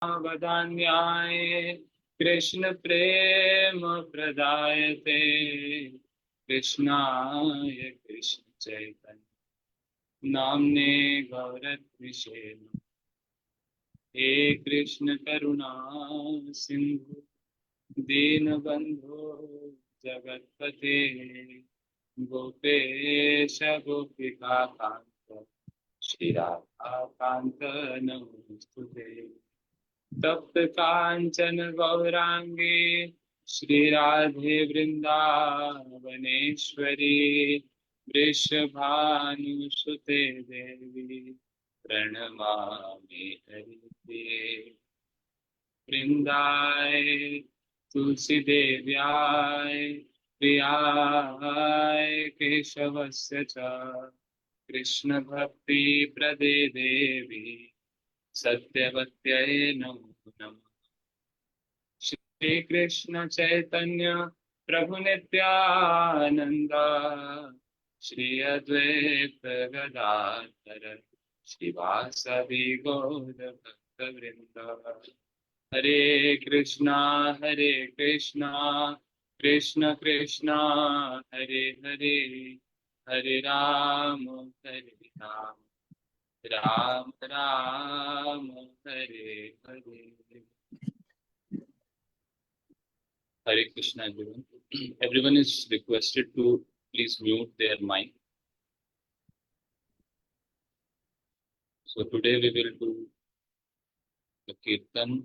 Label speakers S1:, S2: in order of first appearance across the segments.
S1: वदान्याय कृष्ण प्रेम प्रदायते कृष्णाय कृष्ण चैतन्य नाम्ने गौरत्विषे हे कृष्ण करुणा सिंधु दीनबंधो जगत्पते गोपेश गोपिका कांत श्री राधा कांत नमोस्तुते तप्त कांचन गौरांगी श्री राधे वृंदावनेश्वरी वृषभानुसुते देवी प्रणमामि हरिप्रिये वृंदाय तुलसी देव्याय प्रियाय केशवस्य च कृष्ण भक्ति प्रदे देवी सत्यवत्यै नमो नमः श्री कृष्ण चैतन्य प्रभु नित्यानंद श्री अद्वैत गदाधर श्रीवासदि गौर भक्त वृंद हरे Krishna Krishna Krishna Hare Hare Hare Ram Ram Ram Hare Hare Hare Krishna everyone. Everyone is requested to please mute their mic. So today we will do the Kirtan.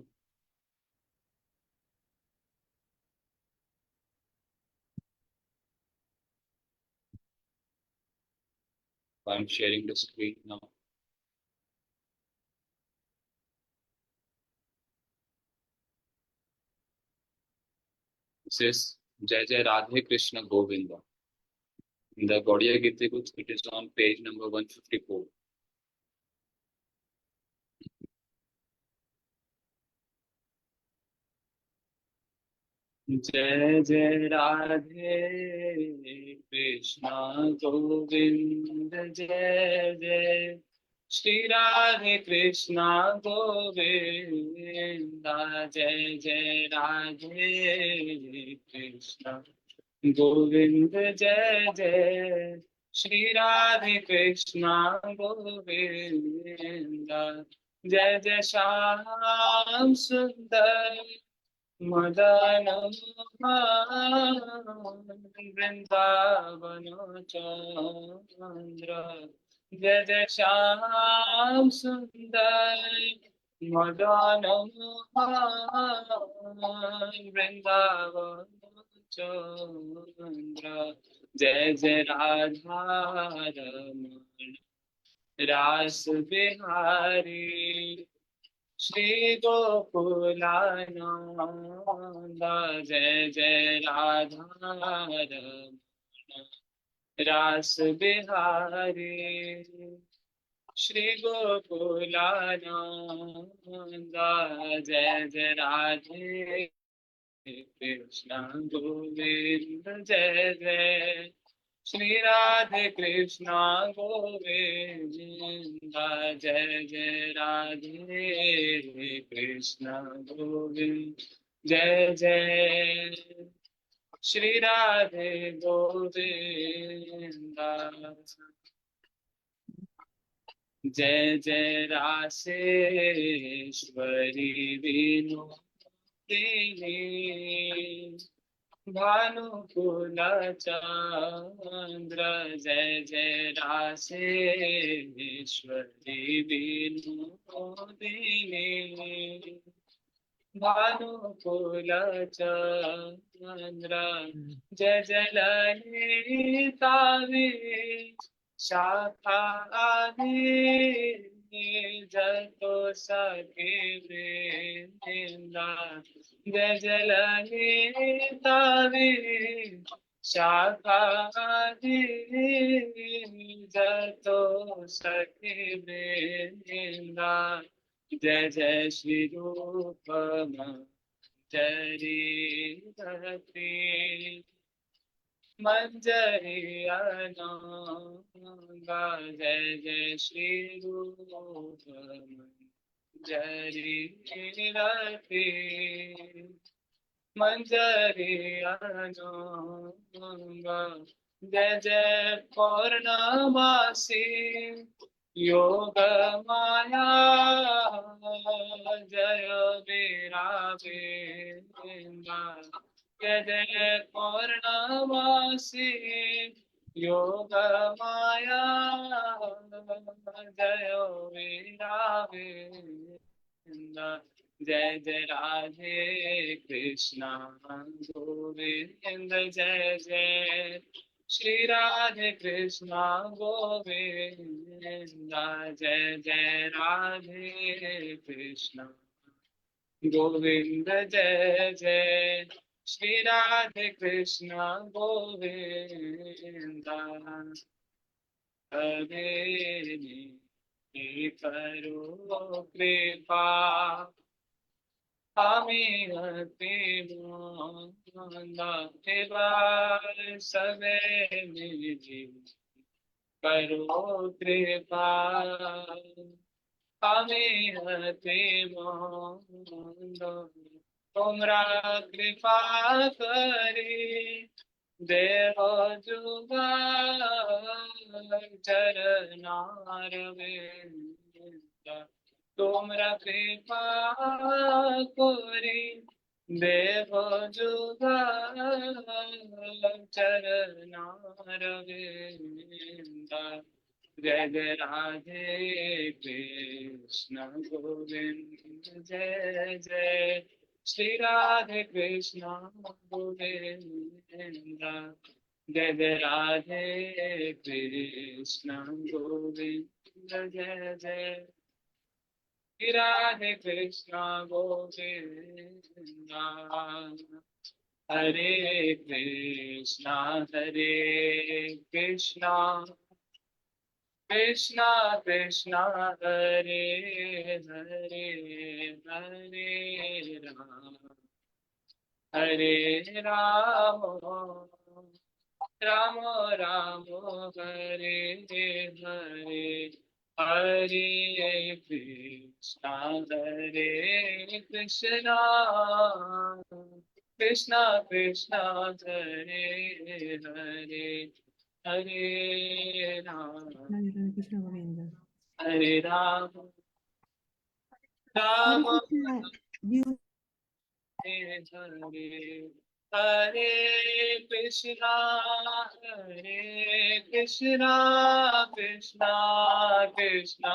S1: I'm sharing the screen now. This is Jai Jai Radhe Krishna Govinda. In the Gaudiya Gita, it is on page number 154. जय जय राधे कृष्णा गोविंद जय जय श्री राधे कृष्णा गोविंद जय जय राधे कृष्णा गोविंद जय जय श्री राधे कृष्णा गोविंद जय जय श्याम सुंदर मदन वृंदावन चंद्र जय जय श्याम सुंदर मदन वृंदावन चंद्र जय जय राधा रमण रास बिहारी श्री गोकुलानंद जय जय राधा रमण रास बिहारी श्री गोकुलानंद जय जय राधे कृष्ण गोविंद जय जय श्री राधे कृष्णा गोविंद जय जय राधे कृष्णा गोविंद जय जय श्री राधे गोविंद जय जय रासेश्वरी विनोदिनी भानुकुल चंद्र जय जय रासेश्वरी विनोदिनी भानुकुल चंद्र जय जय ललिता शाखा आदि जतो सखी वृंदा जय जय ललिता शाखा आदि जतो सखी वृंदा जय जय श्री रूप मंजरी धरती मंजरी अनंगा जय जय श्री रूप जरी रति मंजरी अनुंग जय जय पौर्णमासी योग माया जय वीरा बिंदा जय जय पौर्णमासी योग माया जय वीरा बिंदा जय जय राधे कृष्णा गोविंद जय जय श्री राधे कृष्णा गोविंद जय जय राधे कृष्णा गोविंद जय जय श्री राधे कृष्णा गोविंद हरे करो कृपा हमें सबे मिली करो कृपा हमें तुमरा कृपा करे देव जुगार चरनार तुमरा कृपा करे देव जुगार चरनार जय जय राधे कृष्ण गोविंद जय जय श्री राधे कृष्ण गोविंद जय जय राधे कृष्ण गोविंद जय जय श्री राधे कृष्ण गोविंद हरे Krishna Krishna Krishna Hare Hare Hare Ram Ram Ram Hare Hare Hare Krishna Krishna Krishna Hare Hare Hare Ram
S2: Krishna Govinda.
S1: Hare Ram
S2: Hare
S1: Ram
S2: Krishna. You
S1: Hare Hare Krishna Krishna Krishna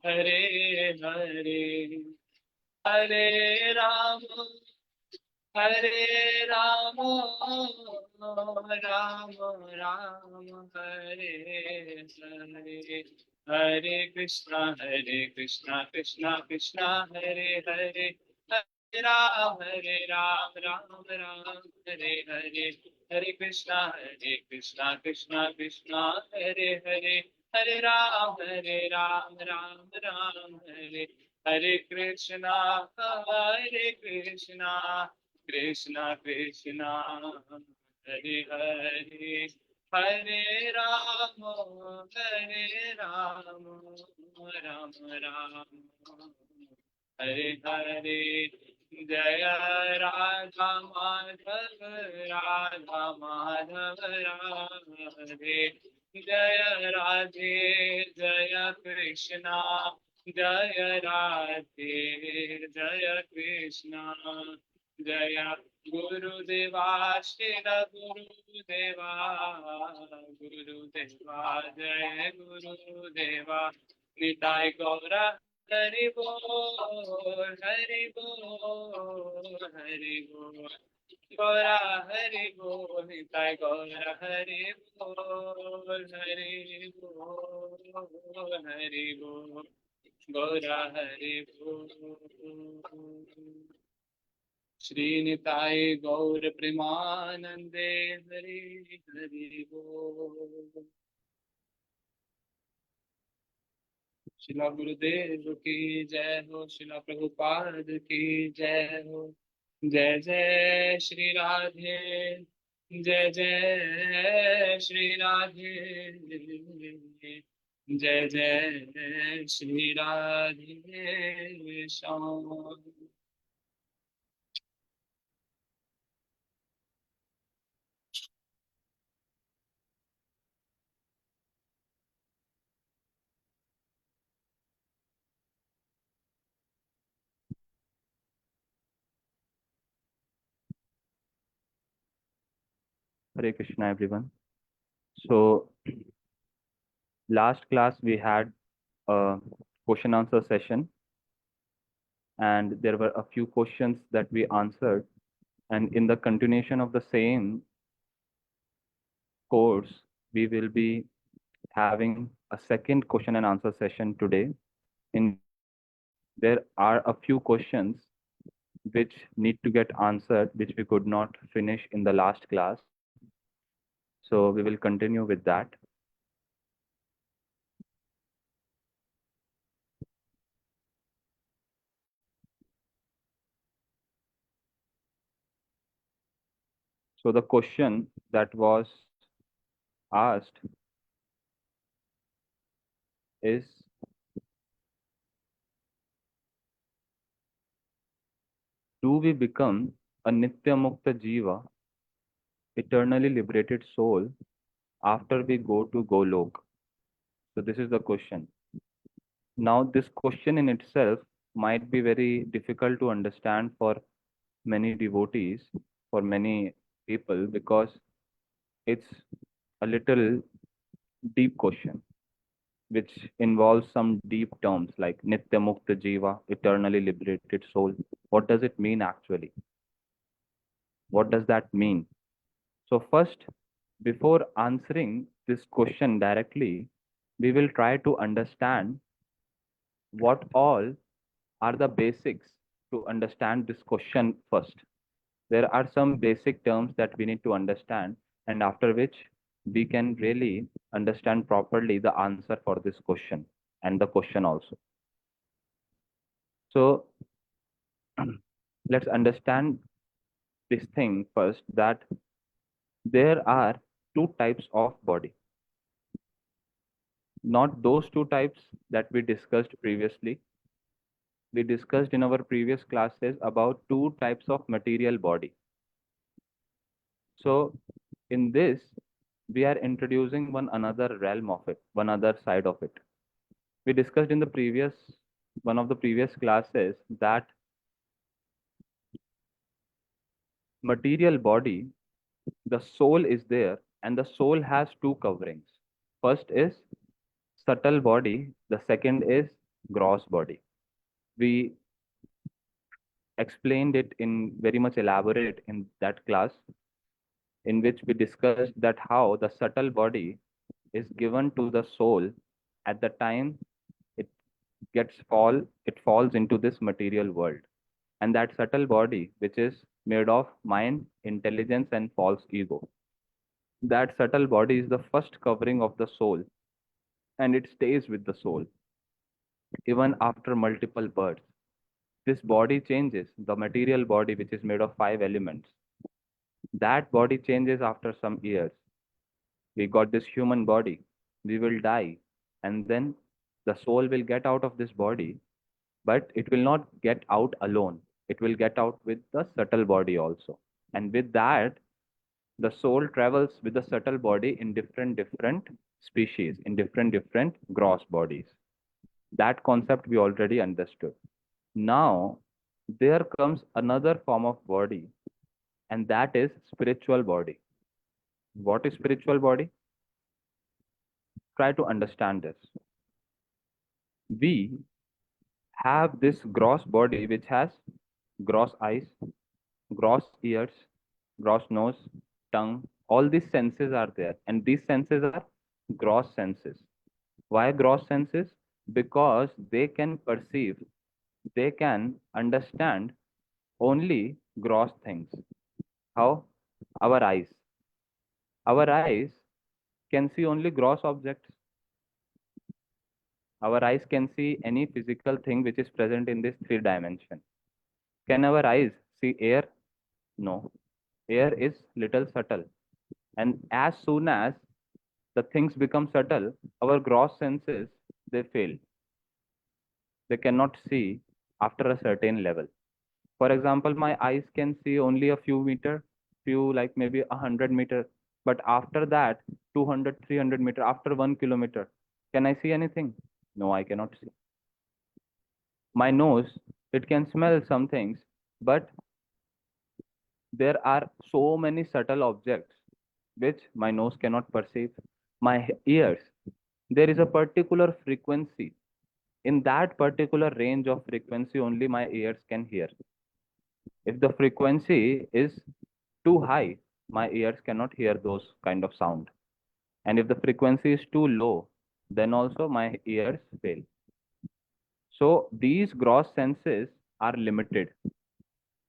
S1: Hare Hare Hare Ram Ram Ram Ram Hare Hare Hare Krishna Krishna Krishna Hare Hare Hare Ram Ram Ram Hare Hare Hare Krishna Krishna Krishna Hare Hare Hare Ram Ram Ram हरे कृष्णा कृष्णा कृष्णा हरे हरे हरे राम राम राम हरे हरे जय राधा माधव राधे जय राधे जय कृष्णा जय राधे जय कृष्णा जय गुरुदेवा शिव गुरुदेवा जय गुरुदेवा निताय गौरा हरि बोल हरि बोल हरि बोल गौरा हरि बोल निताय गौरा हरि बोल हरि बोल हरि बोल गौरा हरि बोल श्री निताय गौर प्रेमानंदे हरि हरि बोल शिला गुरुदेव की जय हो शिला प्रभुपाद की जय हो जय जय श्री राधे जय जय श्री राधे जय जय Shri Radhe Shyam.
S3: Hare Krishna, everyone. So, last class we had a question answer session, and there were a few questions that we answered. And in the continuation of the same course, we will be having a second question and answer session today, in which there are a few questions which need to get answered, which we could not finish in the last class. So, we will continue with that. So, the question that was asked is, do we become a Nitya Mukta Jiva, eternally liberated soul, after we go to Goloka? So, this is the question. Now, this question in itself might be very difficult to understand for many devotees, for many people, because it's a little deep question, which involves some deep terms like Nitya Mukta Jiva, eternally liberated soul. What does it mean actually? What does that mean? So, first, before answering this question directly, we will try to understand what all are the basics to understand this question first. There are some basic terms that we need to understand, and after which we can really understand properly the answer for this question and the question also. So, let's understand this thing first, that there are two types of body, not those two types that we discussed previously. We discussed in our previous classes about two types of material body. So in this, we are introducing one another realm of it, one other side of it. We discussed in the previous one of the previous classes that material body, the soul is there, and the soul has two coverings. First is subtle body, the second is gross body. We explained it in very much elaborate in that class, in which we discussed that how the subtle body is given to the soul at the time it it falls into this material world. And that subtle body, which is made of mind, intelligence, and false ego, that subtle body is the first covering of the soul, and it stays with the soul even after multiple births. This body changes, the material body, which is made of five elements. That body changes after some years. We got this human body, we will die, and then the soul will get out of this body, but it will not get out alone. It will get out with the subtle body also. And with that, the soul travels with the subtle body in different species, in different gross bodies. That concept we already understood. Now, there comes another form of body, and that is spiritual body. What is spiritual body? Try to understand this. We have this gross body which has gross eyes, gross ears, gross nose, tongue. All these senses are there, and these senses are gross senses. Why gross senses? Because they can perceive, they can understand only gross things. How? Our eyes. Our eyes can see only gross objects. Our eyes can see any physical thing which is present in this three dimension. Can our eyes see air? No. Air is little subtle. And as soon as the things become subtle, our gross senses, they fail. They cannot see after a certain level. For example, my eyes can see only a few meter, few like maybe 100 meter, but after that, 200, 300 meter, after 1 kilometer, can I see anything? No, I cannot see. My nose, it can smell some things, but there are so many subtle objects which my nose cannot perceive. My ears, there is a particular frequency. In that particular range of frequency, only my ears can hear. If the frequency is too high, my ears cannot hear those kind of sound. And if the frequency is too low, then also my ears fail. So these gross senses are limited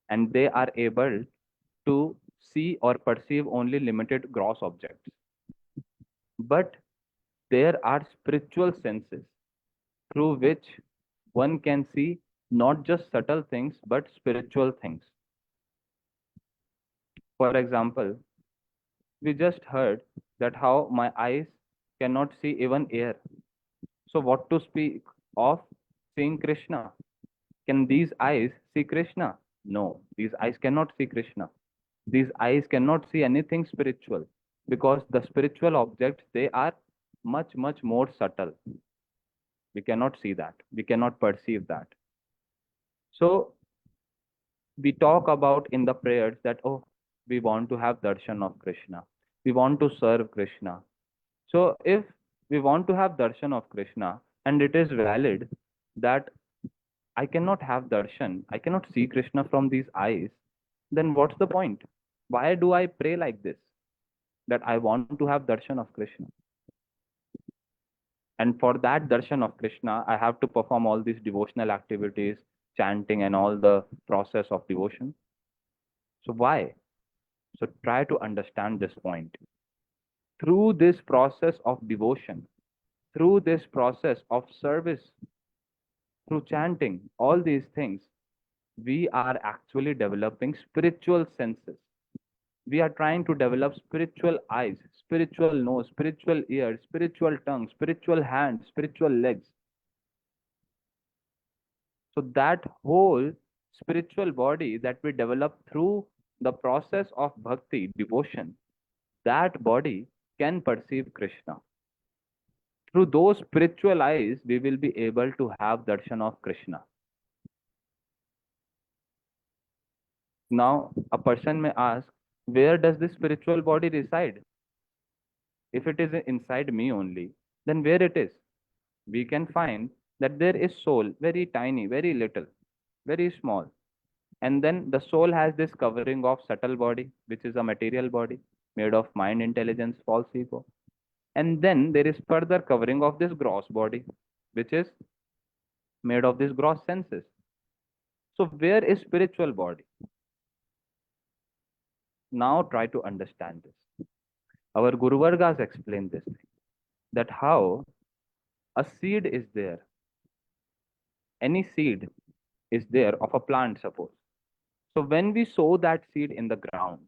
S3: and they are able to see or perceive only limited gross objects. But there are spiritual senses through which one can see not just subtle things but spiritual things. For example, we just heard that how my eyes cannot see even air. So, what to speak of seeing Krishna? Can these eyes see Krishna? No, these eyes cannot see Krishna. These eyes cannot see anything spiritual because the spiritual objects, they are much, much more subtle. We cannot see that. We cannot perceive that. So, we talk about in the prayers that, oh, we want to have darshan of Krishna. We want to serve Krishna. So if we want to have darshan of Krishna and it is valid that I cannot have darshan, I cannot see Krishna from these eyes, then what's the point? Why do I pray like this? That I want to have darshan of Krishna. And for that darshan of Krishna, I have to perform all these devotional activities, chanting and all the process of devotion. So why? So try to understand this point. Through this process of devotion, through this process of service, through chanting, all these things, we are actually developing spiritual senses. We are trying to develop spiritual eyes, spiritual nose, spiritual ears, spiritual tongue, spiritual hands, spiritual legs. So that whole spiritual body that we develop through the process of bhakti, devotion, that body can perceive Krishna. Through those spiritual eyes, we will be able to have darshan of Krishna. Now, a person may ask, where does this spiritual body reside? If it is inside me only, then where it is? We can find that there is soul, very tiny, very little, very small. And then the soul has this covering of subtle body, which is a material body made of mind, intelligence, false ego. And then there is further covering of this gross body, which is made of these gross senses. So where is spiritual body? Now try to understand this. Our Guru Vargas explained this thing, that how a seed is there. Any seed is there of a plant, suppose. So when we sow that seed in the ground,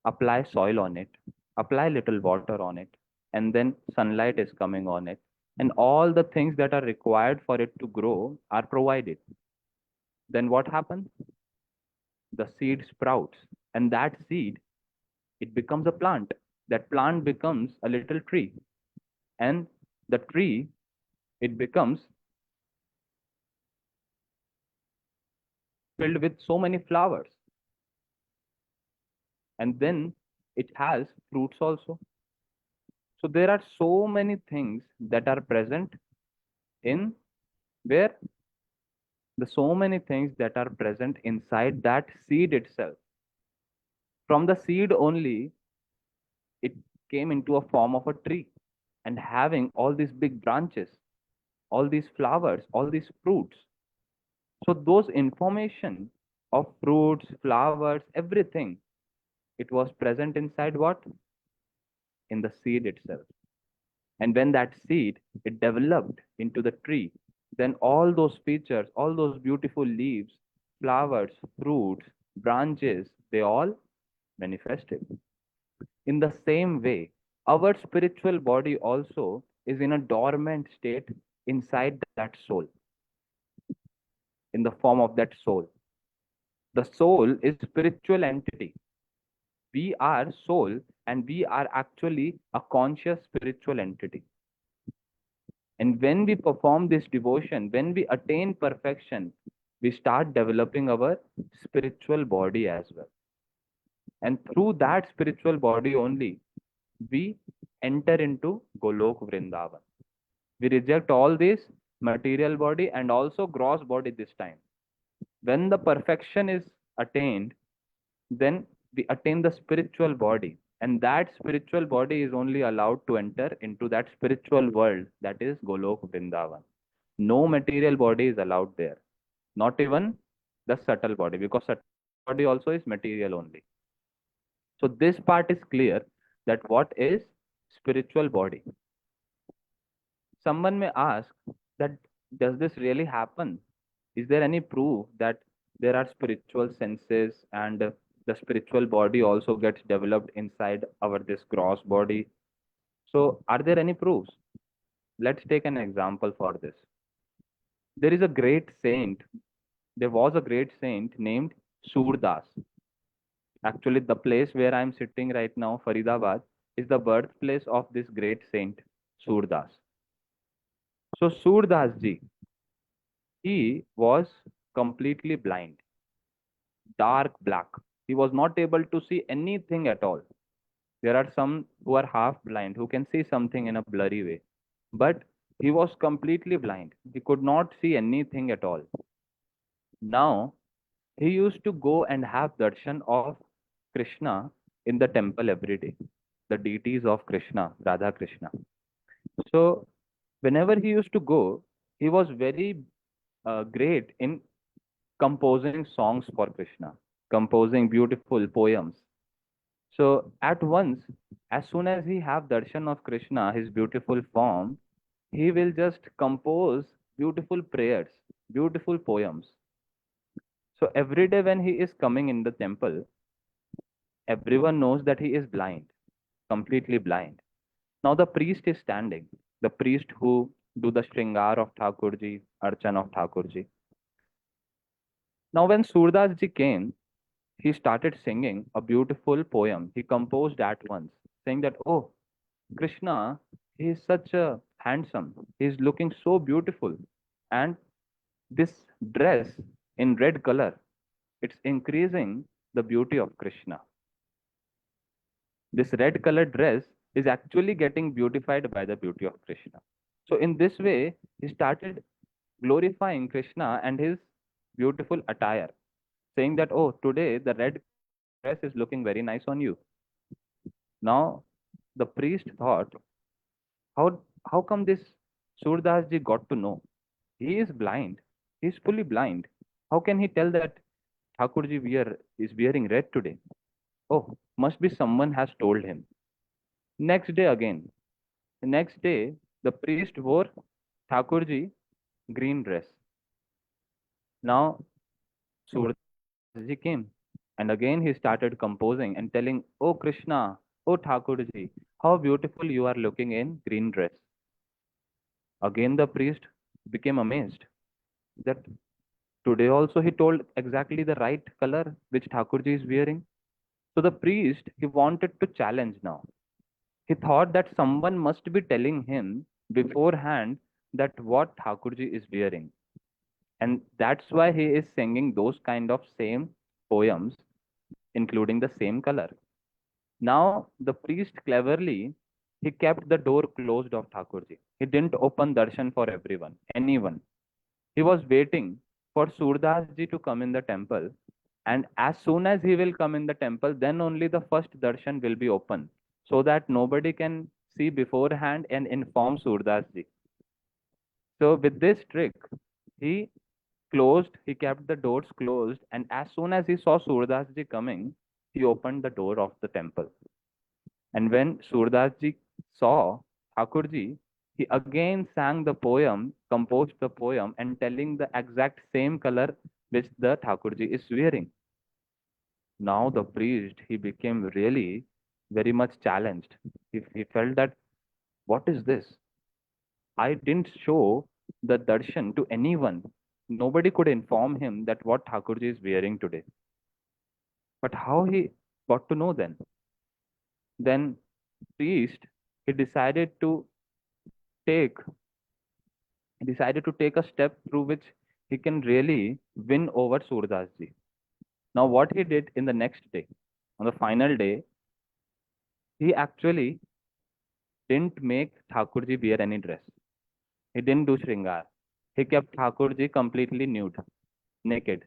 S3: apply soil on it, apply little water on it, and then sunlight is coming on it, and all the things that are required for it to grow are provided. Then what happens? The seed sprouts, and that seed, it becomes a plant. That plant becomes a little tree, and the tree, it becomes filled with so many flowers, and then it has fruits also. So there are so many things that are present in where the so many things that are present inside that seed itself. From the seed only, it came into a form of a tree and having all these big branches, all these flowers, all these fruits. So those information of fruits, flowers, everything, it was present inside what? In the seed itself. And when that seed, it developed into the tree, then all those features, all those beautiful leaves, flowers, fruits, branches, they all manifested. In the same way, Our spiritual body also is in a dormant state inside that soul, in the form of that soul. The soul is spiritual entity. We are soul and we are actually a conscious spiritual entity. And when we perform this devotion, when we attain perfection, we start developing our spiritual body as well. And through that spiritual body only, we enter into Golok Vrindavan. We reject all this material body and also gross body this time. When the perfection is attained, then we attain the spiritual body. And that spiritual body is only allowed to enter into that spiritual world, that is Golok Vrindavan. No material body is allowed there, not even the subtle body, because subtle body also is material only. So this part is clear, that what is spiritual body. Someone may ask that, does this really happen? Is there any proof that there are spiritual senses and the spiritual body also gets developed inside our this gross body? So are there any proofs? Let's take an example for this. There is a great saint. There was a great saint named Soordas. Actually, the place where I'm sitting right now, Faridabad, is the birthplace of this great saint, Soordas. So Soordas ji, he was completely blind, dark black. He was not able to see anything at all. There are some who are half blind, who can see something in a blurry way. But he was completely blind. He could not see anything at all. Now, he used to go and have darshan of Krishna in the temple every day, the deities of Krishna, Radha Krishna. So, whenever he used to go, he was very great in composing songs for Krishna, composing beautiful poems. So at once, as soon as he have darshan of Krishna, his beautiful form, he will just compose beautiful prayers, beautiful poems. So every day when he is coming in the temple, everyone knows that he is blind, completely blind. Now the priest is standing, the priest who do the Shringar of Thakurji, Archan of Thakurji. Now when Surdas ji came, he started singing a beautiful poem. He composed at once, saying that, oh, Krishna, he is such a handsome. He is looking so beautiful. And this dress in red color, it's increasing the beauty of Krishna. This red colored dress is actually getting beautified by the beauty of Krishna. So in this way, he started glorifying Krishna and his beautiful attire, saying that, oh, today the red dress is looking very nice on you. Now, the priest thought, how how come this Surdas ji got to know? He is blind. He is fully blind. How can he tell that Thakurji is wearing red today? Oh, must be someone has told him. Next day again. The next day, the priest wore Thakurji green dress. Now Surdas ji came, and again he started composing and telling, "Oh Krishna, oh Thakurji, how beautiful you are looking in green dress." Again the priest became amazed that today also he told exactly the right color which Thakurji is wearing. So the priest, he wanted to challenge now. He thought that someone must be telling him beforehand that what Thakurji is wearing. And that's why he is singing those kind of same poems, including the same color. Now the priest cleverly, he kept the door closed of Thakurji. He didn't open darshan for everyone, anyone. He was waiting for Surdas ji to come in the temple, and as soon as he will come in the temple, then only the first darshan will be open, so that nobody can see beforehand and inform Surdas ji. So with this trick, he he kept the doors closed, and as soon as he saw Surdas ji coming, he opened the door of the temple. And when Soordas ji saw Thakurji, he again sang the poem, composed the poem, and telling the exact same color which the Thakurji is wearing. Now the priest, he became really very much challenged. He felt that, what is this? I didn't show the darshan to anyone. Nobody could inform him that what Thakurji is wearing today. But how he got to know then? Then priest, he take decided to take a step through which he can really win over Soordas ji. Now, what he did in the next day, on the final day, he actually didn't make Thakurji wear any dress. He didn't do Shringar. He kept Thakurji completely nude, naked,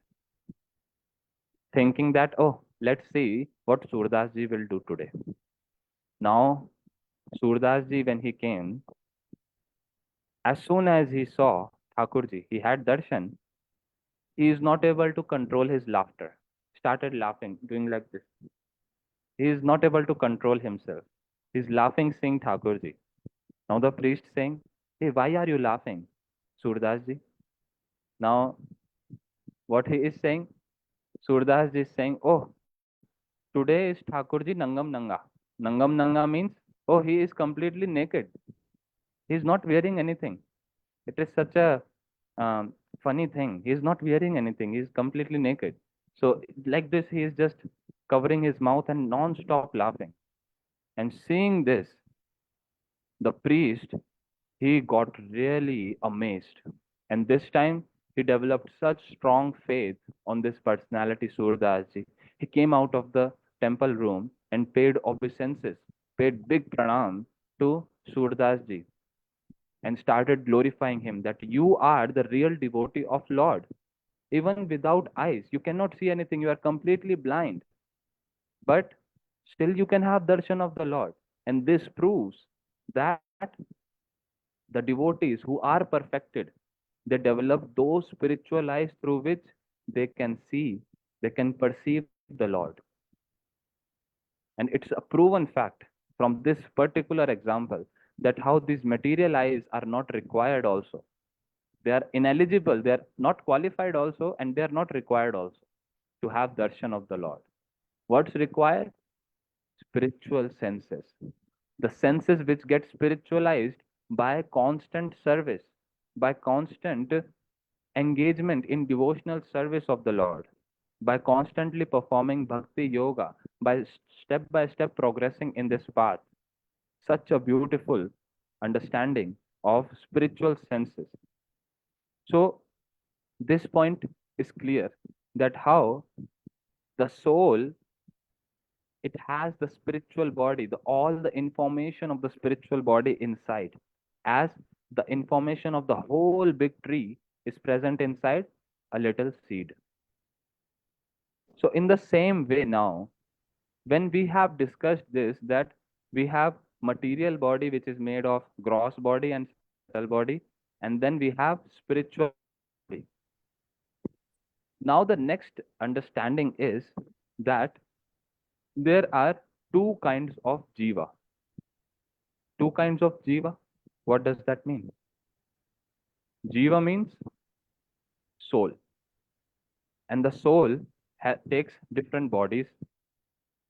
S3: thinking that, oh, let's see what Soordas ji will do today. Now, Soordas ji, when he came, as soon as he saw Thakurji, he had darshan, he is not able to control his laughter. Started laughing, doing like this. He is not able to control himself. He's laughing, seeing Thakurji. Now the priest saying, hey, why are you laughing, Soordas ji? Now, what he is saying, Soordas ji is saying, oh, today is Thakurji Nangam Nanga. Nangam Nanga means, oh, he is completely naked. He is not wearing anything. It is such a funny thing. He is not wearing anything. He is completely naked. So, like this, he is just covering his mouth and non-stop laughing. And seeing this, the priest, he got really amazed. And this time, he developed such strong faith on this personality, Soordas ji. He came out of the temple room and paid obeisances, paid big pranam to Soordas ji, and started glorifying him that you are the real devotee of Lord. Even without eyes, you cannot see anything, you are completely blind. But still you can have darshan of the Lord. And this proves that the devotees who are perfected, they develop those spiritual eyes through which they can see, they can perceive the Lord. And it's a proven fact from this particular example that how these material eyes are not required also. They are ineligible, they are not qualified also, and they are not required also to have darshan of the Lord. What's required? Spiritual senses. The senses which get spiritualized by constant service, by constant engagement in devotional service of the Lord, by constantly performing bhakti yoga, by step progressing in this path. Such a beautiful understanding of spiritual senses. So, this point is clear that how the soul, it has the spiritual body, all the information of the spiritual body inside, as the information of the whole big tree is present inside a little seed. So in the same way now, when we have discussed this, that we have material body which is made of gross body and subtle body, and then we have spiritual body. Now the next understanding is that there are two kinds of jiva. Two kinds of jiva. What does that mean? Jiva means soul, and the soul takes different bodies.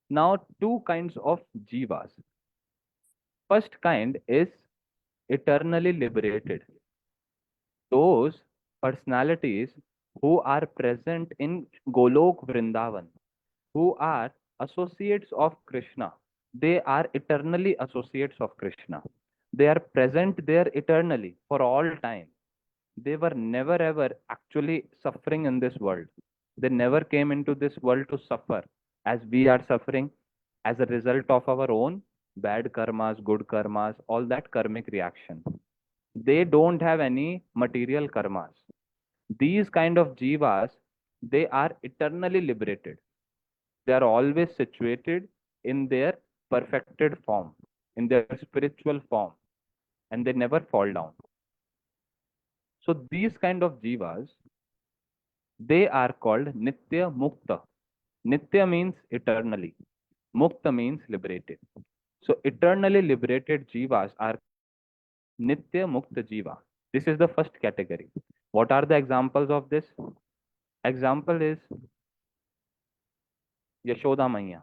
S3: Now, two kinds of jivas. First kind is eternally liberated. Those personalities who are present in Golok Vrindavan, who are associates of Krishna. They are eternally associates of Krishna. They are present there eternally for all time. They were never ever actually suffering in this world. They never came into this world to suffer as we are suffering as a result of our own bad karmas, good karmas, all that karmic reaction. They don't have any material karmas. These kind of jivas, they are eternally liberated. They are always situated in their perfected form, in their spiritual form, and they never fall down. So these kind of jivas, they are called Nitya Mukta. Nitya means eternally. Mukta means liberated. So eternally liberated jivas are Nitya Mukta Jiva. This is the first category. What are the examples of this? Example is Yashoda Maiya.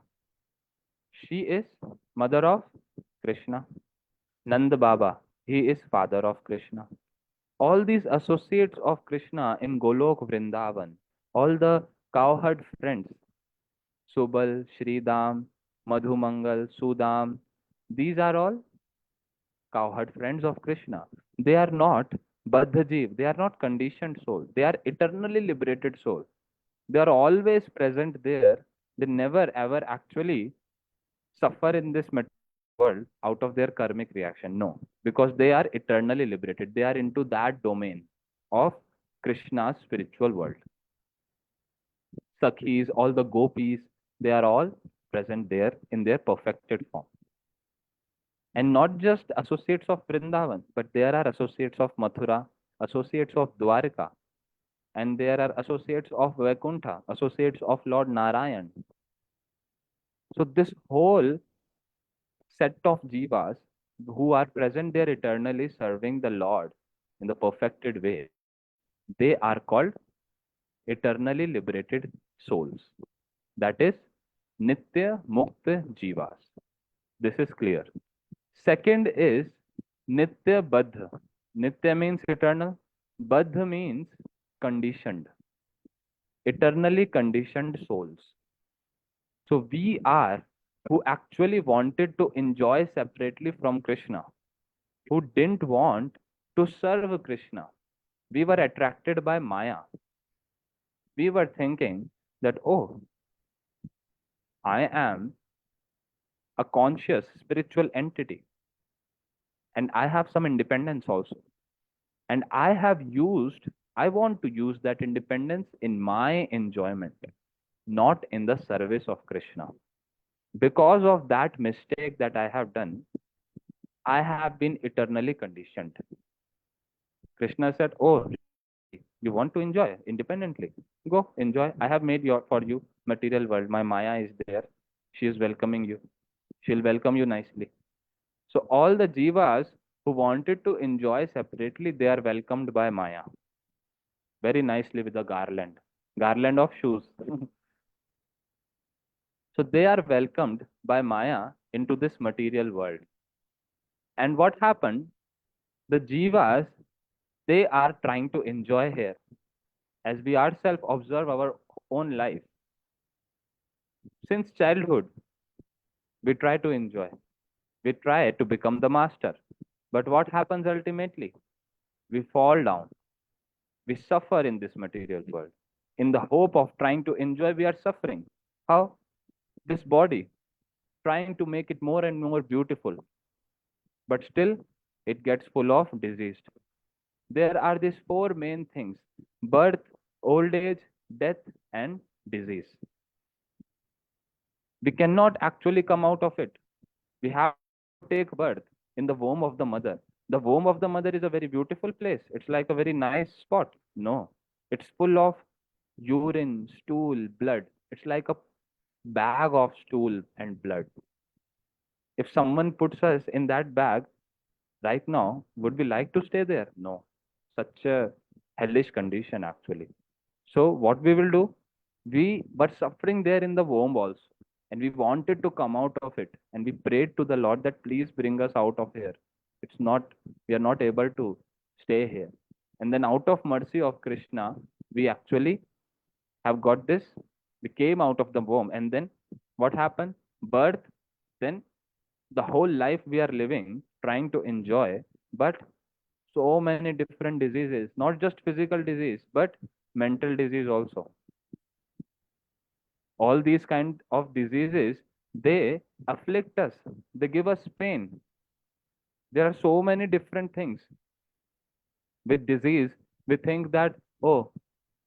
S3: She is mother of Krishna. Nanda Baba, he is father of Krishna. All these associates of Krishna in Golok Vrindavan, all the cowherd friends, Subal, Shridam, Madhumangal, Sudam, these are all cowherd friends of Krishna. They are not Baddha Jeev, they are not conditioned soul, they are eternally liberated soul. They are always present there. They never ever actually suffer in this material world out of their karmic reaction. No, because they are eternally liberated. They are into that domain of Krishna's spiritual world. Sakhis, all the gopis, they are all present there in their perfected form. And not just associates of Vrindavan, but there are associates of Mathura, associates of Dwarika, and there are associates of Vaikuntha, associates of Lord Narayan. So this whole set of jivas who are present there eternally serving the Lord in the perfected way, they are called eternally liberated souls. That is Nitya Mukta Jivas. This is clear. Second is Nitya Baddha. Nitya means eternal. Baddha means conditioned. Eternally conditioned souls. So we are who actually wanted to enjoy separately from Krishna, who didn't want to serve Krishna. We were attracted by Maya. We were thinking that, oh, I am a conscious spiritual entity and I have some independence also. And I want to use that independence in my enjoyment, not in the service of Krishna. Because of that mistake that I have done, I have been eternally conditioned. Krishna said, oh, you want to enjoy independently? Go enjoy. I have made your for you material world. My Maya is there. She is welcoming you. She'll welcome you nicely. So all the jivas who wanted to enjoy separately, they are welcomed by Maya very nicely with a garland of shoes. So they are welcomed by Maya into this material world. And what happened? The jivas, they are trying to enjoy here. As we ourselves observe our own life, since childhood, we try to enjoy. We try to become the master. But what happens ultimately? We fall down. We suffer in this material world. In the hope of trying to enjoy, we are suffering. How? This body, trying to make it more and more beautiful, but still it gets full of disease. There are these four main things: birth, old age, death, and disease. We cannot actually come out of it. We have to take birth in the womb of the mother. The womb of the mother is a very beautiful place. It's like a very nice spot. No, it's full of urine, stool, blood. It's like a bag of stool and blood. If someone puts us in that bag right now, would we like to stay there? No. Such a hellish condition, actually. So, what we will do? We were suffering there in the womb also, and we wanted to come out of it. And we prayed to the Lord that please bring us out of here. It's not, we are not able to stay here. And then, out of mercy of Krishna, we actually have got this. We came out of the womb, and then what happened? Birth, then the whole life we are living trying to enjoy, but so many different diseases, not just physical disease but mental disease also. All these kind of diseases, they afflict us, they give us pain. There are so many different things. With disease, we think that, oh,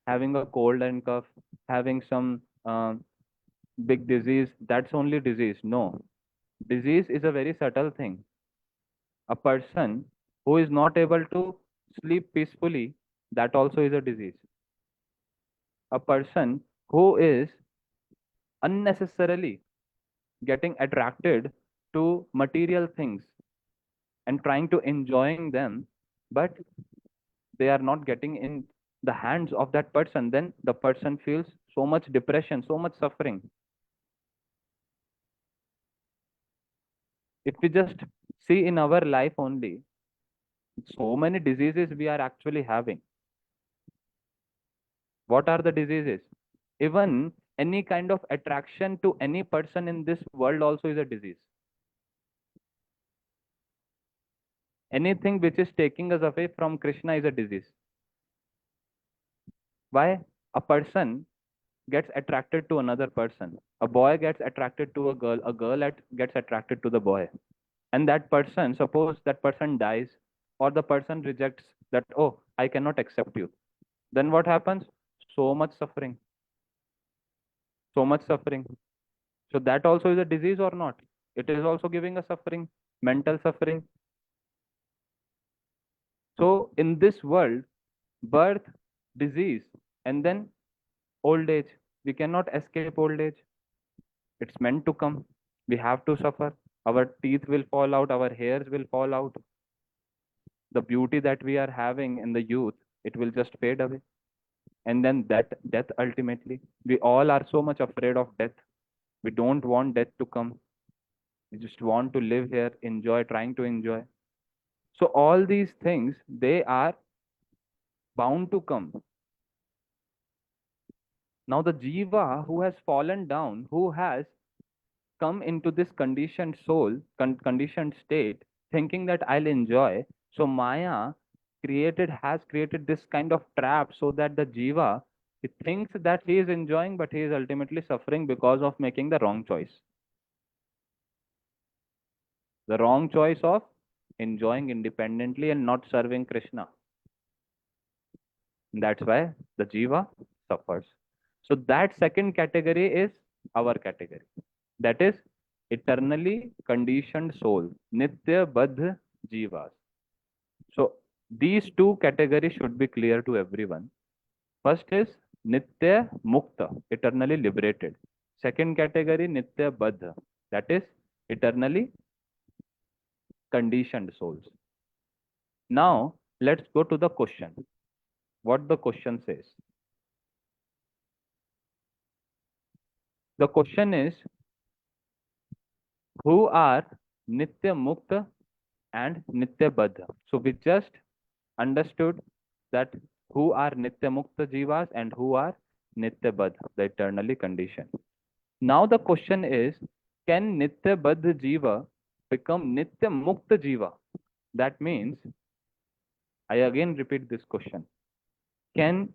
S3: having a cold and cough, having some big disease, that's only disease. No, disease is a very subtle thing. A person who is not able to sleep peacefully, that also is a disease. A person who is unnecessarily getting attracted to material things and trying to enjoying them, but they are not getting in the hands of that person, then the person feels so much depression, so much suffering. If we just see in our life only, so many diseases we are actually having. What are the diseases? Even any kind of attraction to any person in this world also is a disease. Anything which is taking us away from Krishna is a disease. Why? A person gets attracted to another person. A boy gets attracted to a girl gets attracted to the boy. And that person, suppose that person dies, or the person rejects that, oh, I cannot accept you. Then what happens? So much suffering. So much suffering. So that also is a disease or not? It is also giving us suffering, mental suffering. So in this world, birth, disease, and then old age. We cannot escape old age. It's meant to come. We have to suffer. Our teeth will fall out, our hairs will fall out. The beauty that we are having in the youth, it will just fade away. And then that death ultimately. We all are so much afraid of death. We don't want death to come. We just want to live here, enjoy, trying to enjoy. So all these things, they are bound to come. Now the Jiva who has fallen down, who has come into this conditioned soul, conditioned state, thinking that I'll enjoy. So Maya has created this kind of trap so that the Jiva, he thinks that he is enjoying, but he is ultimately suffering because of making the wrong choice. The wrong choice of enjoying independently and not serving Krishna. That's why the Jiva suffers. So that second category is our category. That is eternally conditioned soul, Nitya Baddha Jivas. So these two categories should be clear to everyone. First is Nitya Mukta, eternally liberated. Second category, Nitya Baddha, that is eternally conditioned souls. Now let's go to the question. What the question says. The question is, who are Nitya Mukta and Nitya Baddha? So we just understood that who are Nitya Mukta Jivas and who are Nitya Baddha, the eternally conditioned. Now the question is, can Nitya Baddha Jiva become Nitya Mukta Jiva? That means, I again repeat this question. Can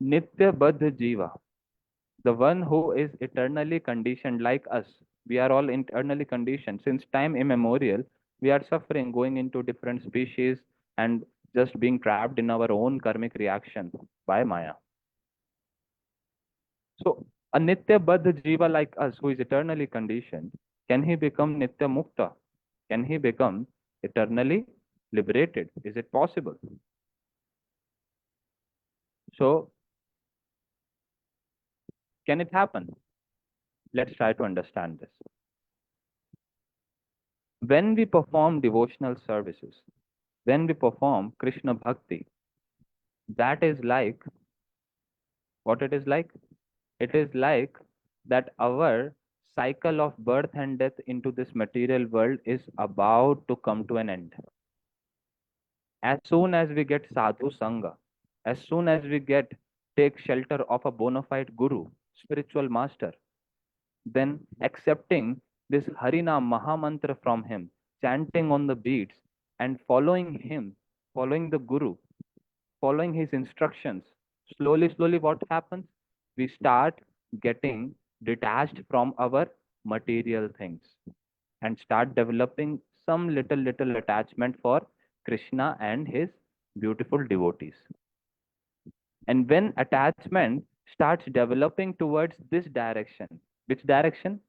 S3: Nitya Baddha Jiva, the one who is eternally conditioned like us, we are all eternally conditioned. Since time immemorial, we are suffering, going into different species and just being trapped in our own karmic reaction by Maya. So, a Nitya Baddha Jiva like us, who is eternally conditioned, can he become Nitya Mukta? Can he become eternally liberated? Is it possible? So, can it happen? Let's try to understand this. When we perform devotional services, when we perform Krishna Bhakti, that is like what it is like? It is like that our cycle of birth and death into this material world is about to come to an end. As soon as we get sadhu sangha, as soon as we take shelter of a bona fide guru, spiritual master, then accepting this Harinam Mahamantra from him, chanting on the beats and following him, following the guru, following his instructions, slowly, slowly, what happens? We start getting detached from our material things and start developing some little attachment for Krishna and his beautiful devotees. And when attachment starts developing towards this direction, which direction?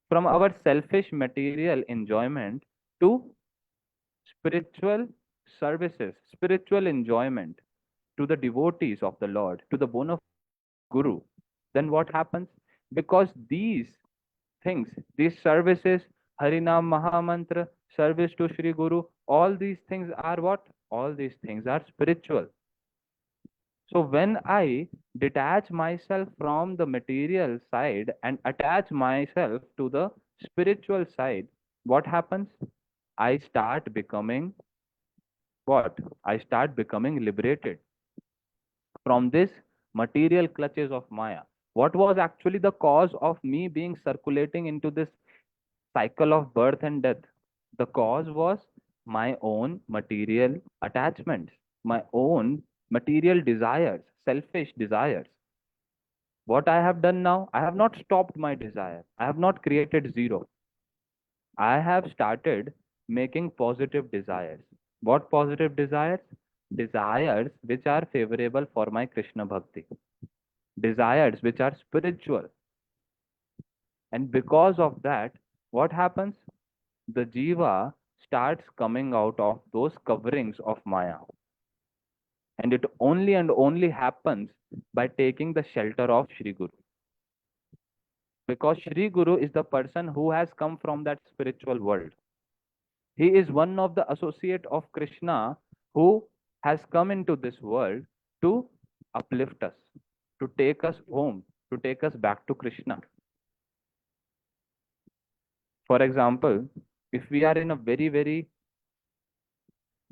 S3: From our selfish material enjoyment to spiritual services, spiritual enjoyment, to the devotees of the Lord, to the bona fide Guru, then what happens? Because these things, these services, Harinam Mahamantra, service to Sri Guru, all these things are what? All these things are spiritual. So when I detach myself from the material side and attach myself to the spiritual side, what happens? I start becoming what? I start becoming liberated from this material clutches of Maya. What was actually the cause of me being circulating into this cycle of birth and death? The cause was my own material attachments, my own material desires, selfish desires. What I have done now, I have not stopped my desire. I have not created zero. I have started making positive desires. What positive desires? Desires which are favorable for my Krishna bhakti. Desires which are spiritual. And because of that, what happens? The Jiva starts coming out of those coverings of Maya. And it only and only happens by taking the shelter of Shri Guru. Because Shri Guru is the person who has come from that spiritual world. He is one of the associate of Krishna who has come into this world to uplift us, to take us home, to take us back to Krishna. For example, if we are in a very, very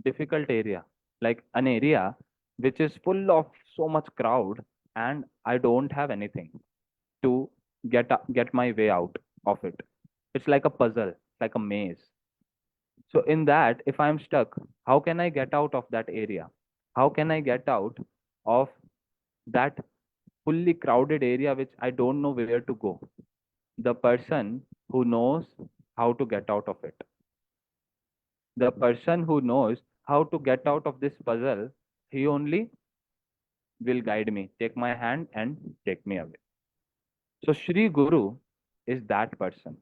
S3: difficult area, like an area which is full of so much crowd, and I don't have anything to get my way out of it. It's like a puzzle, like a maze. So in that, if I'm stuck, how can I get out of that area? How can I get out of that fully crowded area which I don't know where to go? The person who knows how to get out of it. The person who knows how to get out of this puzzle, he only will guide me, take my hand and take me away. So Shri Guru is that person.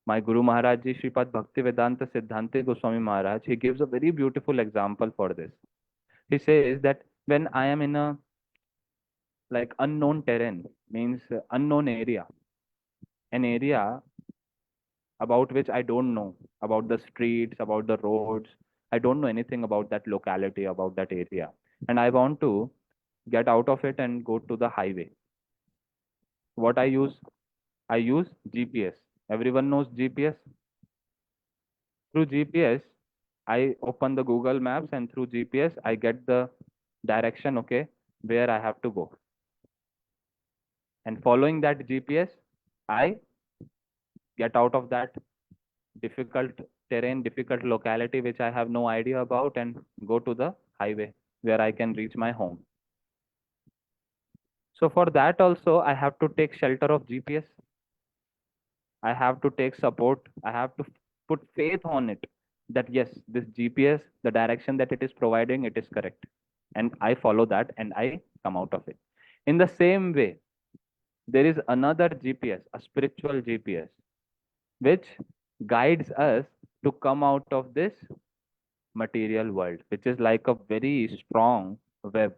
S3: My Guru Maharaj Ji, Sripad Bhaktivedanta Siddhante Goswami Maharaj, he gives a very beautiful example for this. He says that when I am in a like unknown terrain, means unknown area, an area about which I don't know, about the streets, about the roads, I don't know anything about that locality, about that area, and I want to get out of it and go to the highway. What I use? I use GPS. Everyone knows GPS. Through GPS, I open the Google Maps, and through GPS, I get the direction, okay, where I have to go. And following that GPS, I get out of that difficult terrain, difficult locality, which I have no idea about, and go to the highway where I can reach my home. So for that also, I have to take shelter of GPS. I have to take support. I have to put faith on it that yes, this GPS, the direction that it is providing, it is correct. And I follow that and I come out of it. In the same way, there is another GPS, a spiritual GPS, which guides us to come out of this material world, which is like a very strong web,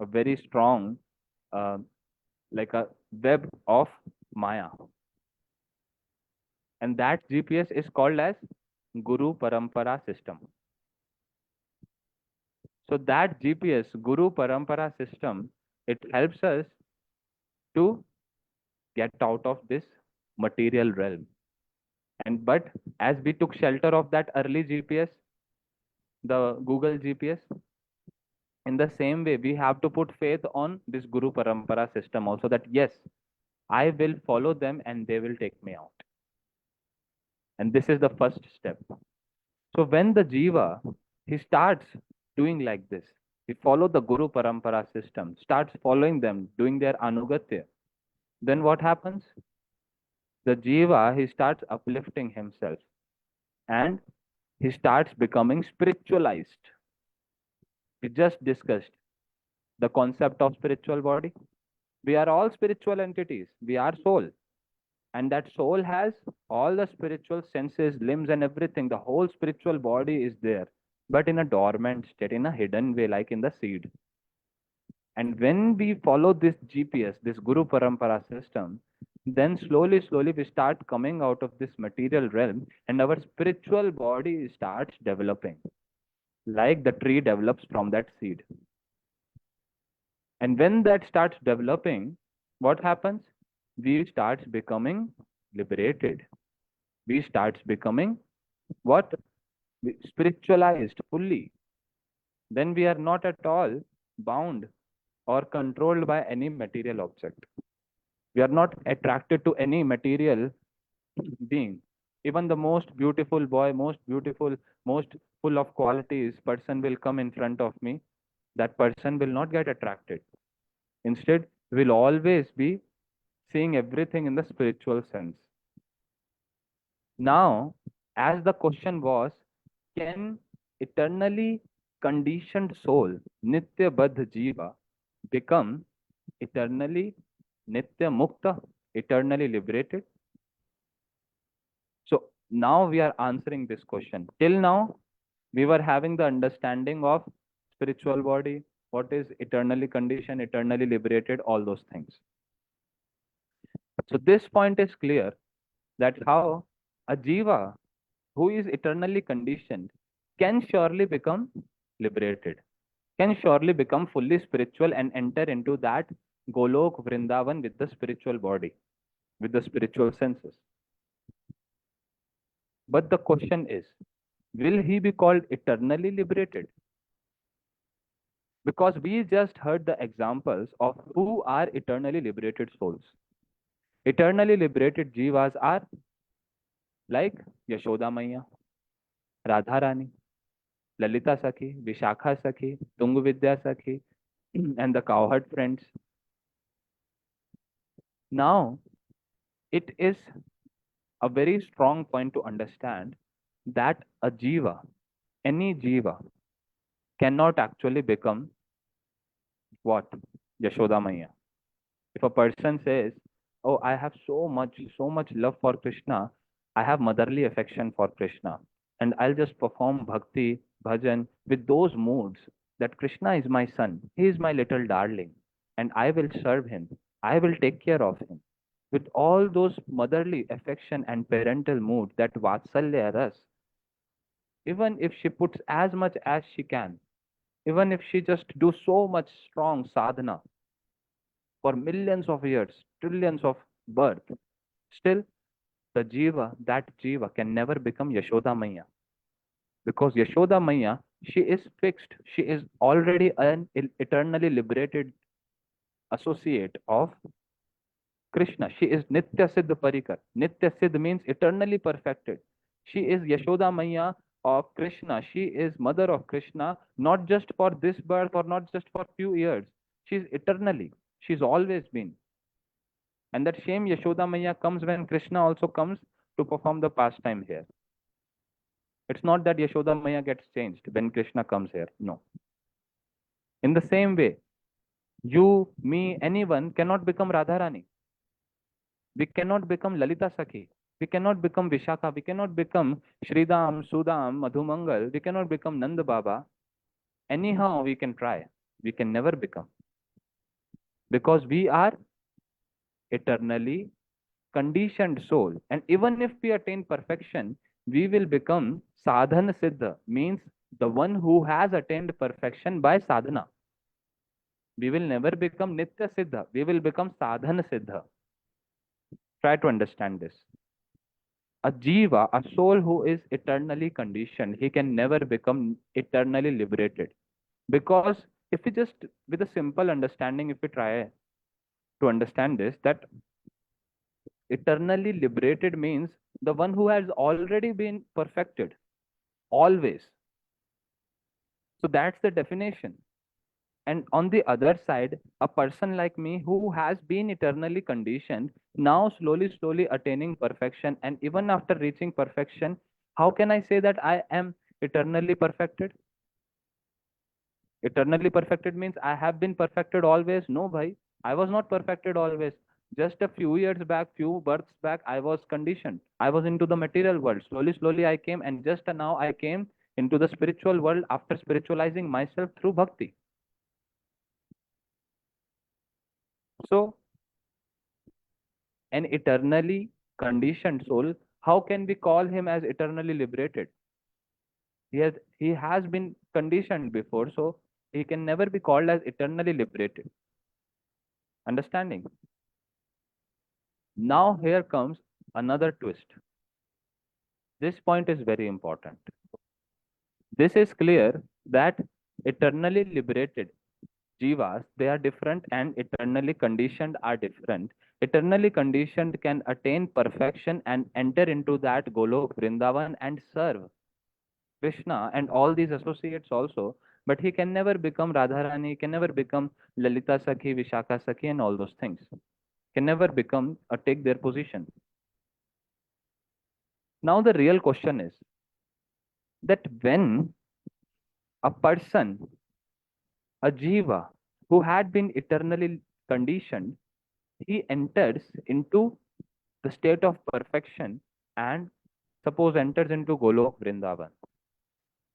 S3: a very strong, uh, like a web of Maya. And that GPS is called as Guru Parampara system. So that GPS, Guru Parampara system, it helps us to get out of this material realm. And but as we took shelter of that early GPS, the Google GPS, in the same way, we have to put faith on this Guru Parampara system also that yes, I will follow them and they will take me out. And this is the first step. So when the Jiva, he starts doing like this, he follow the Guru Parampara system, starts following them, doing their Anugatya, then what happens? The Jiva, he starts uplifting himself and he starts becoming spiritualized. We just discussed the concept of spiritual body. We are all spiritual entities. We are soul. And that soul has all the spiritual senses, limbs, and everything. The whole spiritual body is there, but in a dormant state, in a hidden way, like in the seed. And when we follow this GPS, this Guru Parampara system, then slowly, slowly we start coming out of this material realm and our spiritual body starts developing, like the tree develops from that seed. And when that starts developing, what happens? We start becoming liberated. We starts becoming what? Spiritualized fully. Then we are not at all bound or controlled by any material object. We are not attracted to any material being. Even the most beautiful boy, most beautiful, most full of qualities person will come in front of me. That person will not get attracted. Instead, will always be seeing everything in the spiritual sense. Now, as the question was, can eternally conditioned soul, Nitya Baddha Jiva, become eternally Nitya Mukta, eternally liberated? So now we are answering this question. Till now, we were having the understanding of spiritual body, what is eternally conditioned, eternally liberated, all those things. So this point is clear that how a jiva who is eternally conditioned can surely become liberated, can surely become fully spiritual and enter into that Golok Vrindavan with the spiritual body, with the spiritual senses. But the question is, will he be called eternally liberated? Because we just heard the examples of who are eternally liberated souls. Eternally liberated jivas are like Yashoda Maya, Radha Rani, Lalita Sakhi, Vishakha Sakhi, Tung Vidya Sakhi, and the cowherd friends. Now, it is a very strong point to understand that a jiva, any jiva, cannot actually become what? Yashoda Maya. If a person says, "Oh, I have so much love for Krishna, I have motherly affection for Krishna, and I'll just perform bhakti, bhajan with those moods that Krishna is my son, he is my little darling, and I will serve him, I will take care of him." With all those motherly affection and parental mood, that Vatsalya ras, even if she puts as much as she can, even if she just do so much strong sadhana for millions of years, trillions of birth, still the jiva, that jiva can never become Yashoda Maya. Because Yashoda Maya, she is fixed. She is already an eternally liberated associate of Krishna. She is Nitya Siddha Parikar. Nitya Siddha means eternally perfected. She is Yashoda Maya of Krishna. She is mother of Krishna, not just for this birth or not just for few years. She is eternally. She's always been. And that same Yashoda Maya comes when Krishna also comes to perform the pastime here. It's not that Yashoda Maya gets changed when Krishna comes here. No. In the same way, you, me, anyone cannot become Radharani. We cannot become Lalita Sakhi. We cannot become Vishakha. We cannot become Shridam, Sudam, Madhumangal. We cannot become Nanda Baba. Anyhow, we can try. We can never become. Because we are eternally conditioned soul. And even if we attain perfection, we will become sadhana siddha, means the one who has attained perfection by sadhana. We will never become nitya siddha. We will become sadhana siddha. Try to understand this. A jiva, a soul who is eternally conditioned, he can never become eternally liberated. Because if we just, with a simple understanding, if we try to understand this, that eternally liberated means the one who has already been perfected, always. So that's the definition. And on the other side, a person like me who has been eternally conditioned, now slowly attaining perfection, and even after reaching perfection, how can I say that I am eternally perfected? Eternally perfected means I have been perfected always. No, bhai, I was not perfected always. Just a few years back, few births back, I was conditioned. I was into the material world. Slowly I came, and just now I came into the spiritual world after spiritualizing myself through bhakti. So, an eternally conditioned soul, how can we call him as eternally liberated? He has been conditioned before, so he can never be called as eternally liberated. Understanding? Now here comes another twist. This point is very important. This is clear that eternally liberated Jivas, they are different, and eternally conditioned are different. Eternally conditioned can attain perfection and enter into that Golok, Vrindavan, and serve Krishna and all these associates also. But he can never become Radharani, can never become Lalita Sakhi, Vishaka Sakhi, and all those things. Can never become or take their position. Now, the real question is that when a person, a Jiva, who had been eternally conditioned, he enters into the state of perfection and suppose enters into Golok Vrindavan.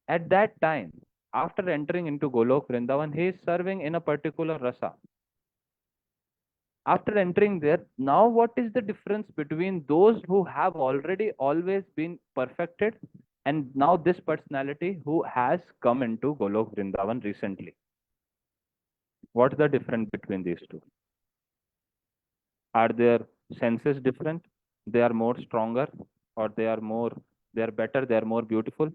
S3: At that time, after entering into Golok Vrindavan, he is serving in a particular rasa. After entering there, now what is the difference between those who have already always been perfected and now this personality who has come into Golok Vrindavan recently? What's the difference between these two? Are their senses different? They are more stronger, or they are better, they are more beautiful?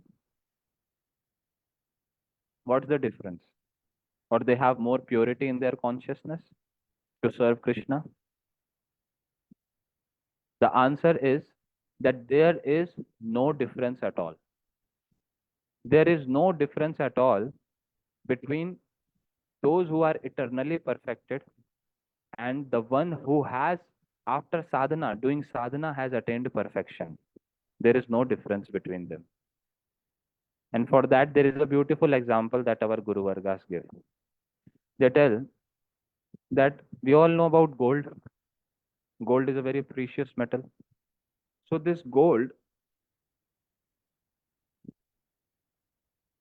S3: What's the difference? Or they have more purity in their consciousness to serve Krishna? The answer is that there is no difference at all. There is no difference at all between those who are eternally perfected and the one who has, after sadhana, doing sadhana, has attained perfection. There is no difference between them. And for that, there is a beautiful example that our Guru Vargas give. They tell that we all know about gold. Gold is a very precious metal. So this gold,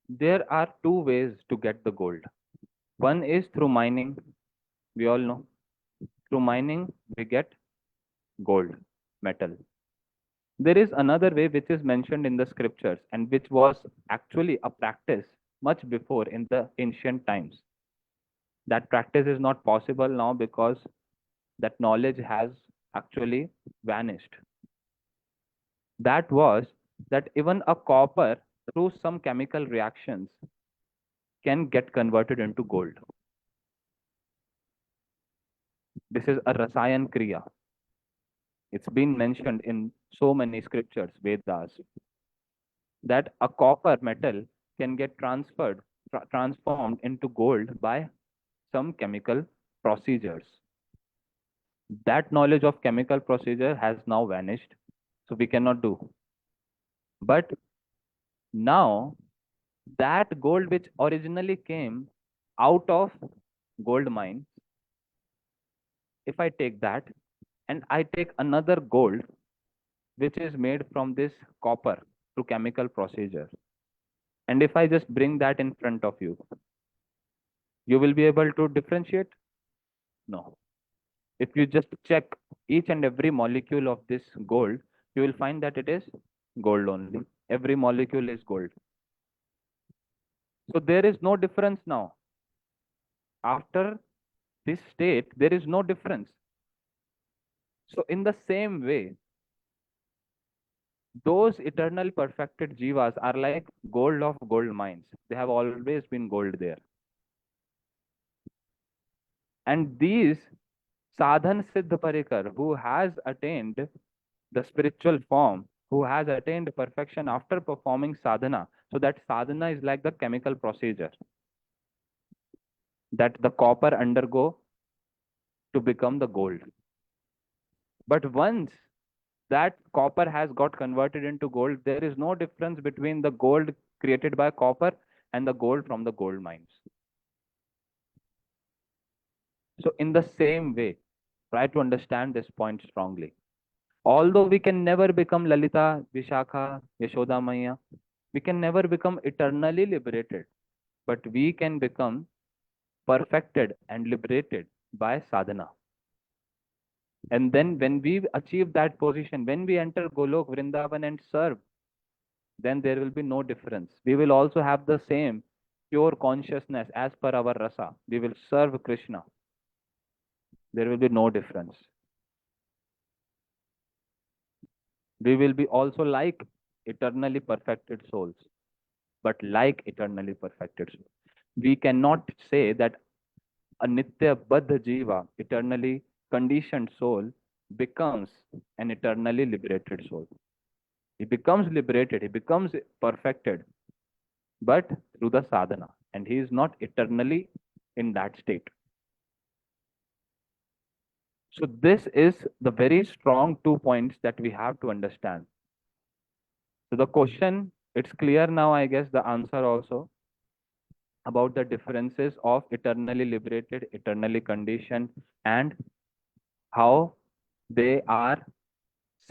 S3: there are two ways to get the gold. One is through mining. We all know. Through mining, we get gold, metal. There is another way which is mentioned in the scriptures and which was actually a practice much before in the ancient times. That practice is not possible now because that knowledge has actually vanished. That was that even a copper through some chemical reactions can get converted into gold. This is a Rasayan Kriya. It's been mentioned in so many scriptures, Vedas, that a copper metal can get transformed into gold by some chemical procedures. That knowledge of chemical procedure has now vanished, so we cannot do. But now, that gold which originally came out of gold mine, if I take that and I take another gold which is made from this copper through chemical procedure, and if I just bring that in front of you, you will be able to differentiate? No. If you just check each and every molecule of this gold, you will find that it is gold only. Every molecule is gold. So there is no difference now. After this state, there is no difference. So in the same way, those eternal perfected jivas are like gold of gold mines. They have always been gold there. And these sadhan siddha parikar, who has attained the spiritual form, who has attained perfection after performing sadhana. So that sadhana is like the chemical procedure that the copper undergo to become the gold. But once that copper has got converted into gold, there is no difference between the gold created by copper and the gold from the gold mines. So in the same way, try to understand this point strongly. Although we can never become Lalita, Vishakha, Yashoda Maya, we can never become eternally liberated, but we can become perfected and liberated by sadhana. And then when we achieve that position, when we enter Golok, Vrindavan and serve, then there will be no difference. We will also have the same pure consciousness as per our rasa. We will serve Krishna. There will be no difference. We will be also like eternally perfected souls, but like eternally perfected souls. We cannot say that a Nitya Baddha Jiva, eternally conditioned soul, becomes an eternally liberated soul. He becomes liberated, he becomes perfected, but through the sadhana, and he is not eternally in that state. So, this is the very strong 2 points that we have to understand. So, the question, it's clear now, I guess, the answer also about the differences of eternally liberated, eternally conditioned, and how they are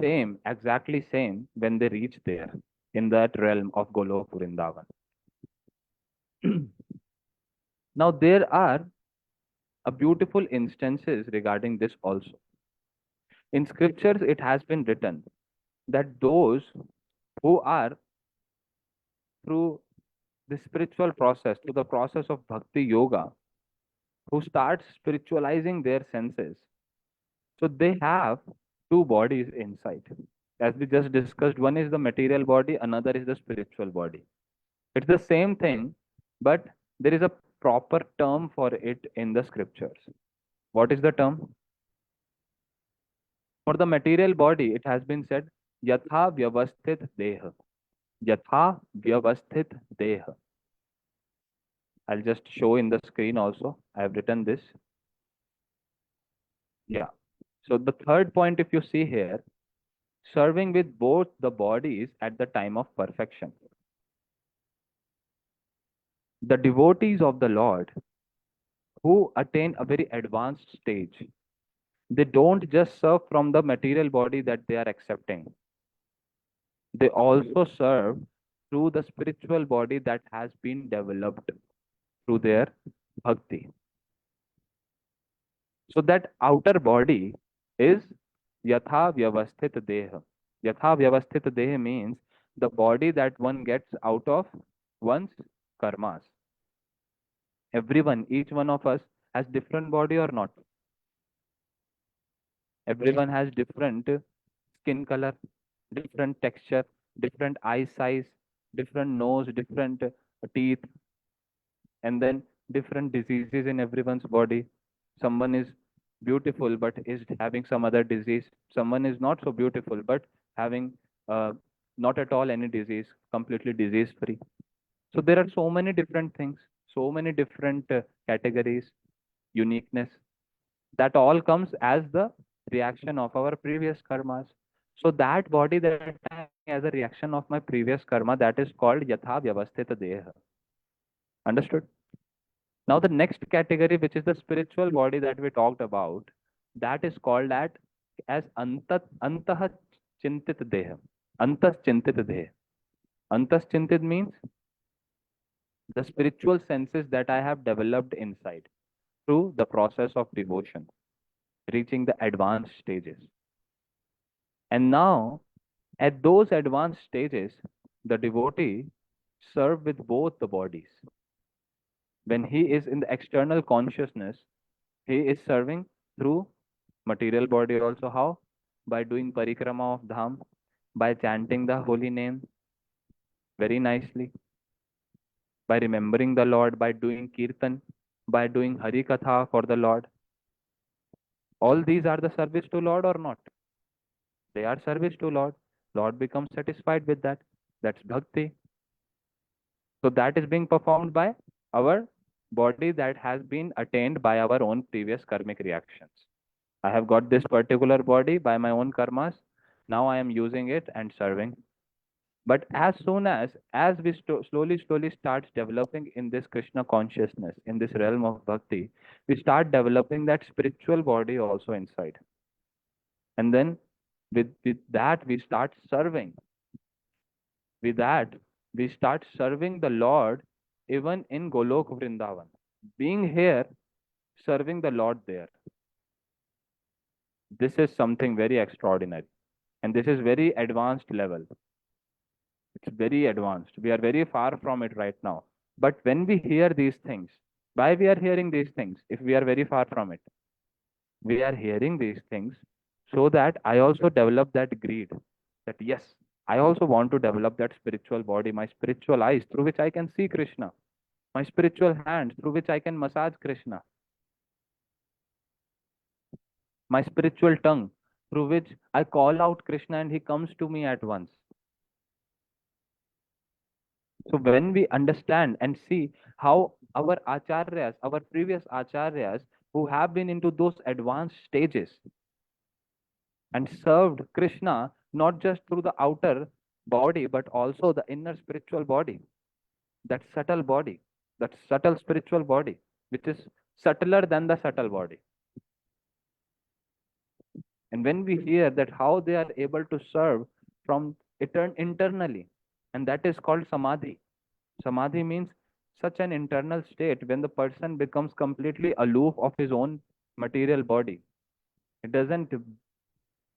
S3: same, exactly same when they reach there in that realm of Goloka Vrindavan. Now, there are a beautiful instances regarding this also. In scriptures, it has been written that those who are through the spiritual process, through the process of bhakti yoga, who start spiritualizing their senses, so they have two bodies inside. As we just discussed, one is the material body, another is the spiritual body. It's the same thing, but there is a proper term for it in the scriptures. What is the term? For the material body, it has been said, Yatha Vyavasthit Deha. Yatha Vyavasthit Deha. I'll just show in the screen also. I have written this. Yeah. So the third point, if you see here, serving with both the bodies at the time of perfection. The devotees of the Lord who attain a very advanced stage, they don't just serve from the material body that they are accepting. They also serve through the spiritual body that has been developed through their bhakti. So that outer body is Yatha Vyavasthit Deha. Yatha Vyavasthit Deha means the body that one gets out of one's karmas. Everyone, each one of us has different body or not? Everyone has different skin color, different texture, different eye size, different nose, different teeth, and then different diseases in everyone's body. Someone is beautiful but is having some other disease. Someone is not so beautiful but having not at all any disease, completely disease free. So there are so many different things, so many different categories, uniqueness. That all comes as the reaction of our previous karmas. So that body that I am having as a reaction of my previous karma, that is called Yatha Vyavasthita Deha. Understood? Now the next category, which is the spiritual body that we talked about, that is called as Antah Chintit Deha. Antah Chintit Deha. Antah Chintit means the spiritual senses that I have developed inside through the process of devotion, reaching the advanced stages. And now, at those advanced stages, the devotee serve with both the bodies. When he is in the external consciousness, he is serving through material body also. How? By doing parikrama of dham, by chanting the holy name very nicely, by remembering the Lord, by doing kirtan, by doing hari katha for the Lord. All these are the service to Lord or not? They are service to Lord. Lord becomes satisfied with that. That's bhakti. So that is being performed by our body that has been attained by our own previous karmic reactions. I have got this particular body by my own karmas. Now I am using it and serving. But as soon as we slowly start developing in this Krishna consciousness, in this realm of bhakti, we start developing that spiritual body also inside. And then with that we start serving. With that, we start serving the Lord even in Golok Vrindavan. Being here, serving the Lord there. This is something very extraordinary. And this is very advanced level. It's very advanced. We are very far from it right now. But when we hear these things, why we are hearing these things if we are very far from it? We are hearing these things so that I also develop that greed that yes, I also want to develop that spiritual body, my spiritual eyes through which I can see Krishna, my spiritual hands through which I can massage Krishna, my spiritual tongue through which I call out Krishna and he comes to me at once. So when we understand and see how our acharyas, our previous acharyas who have been into those advanced stages and served Krishna not just through the outer body but also the inner spiritual body, that subtle body, that subtle spiritual body, which is subtler than the subtle body. And when we hear that how they are able to serve from internally, and that is called samadhi. Samadhi means such an internal state when the person becomes completely aloof of his own material body. It doesn't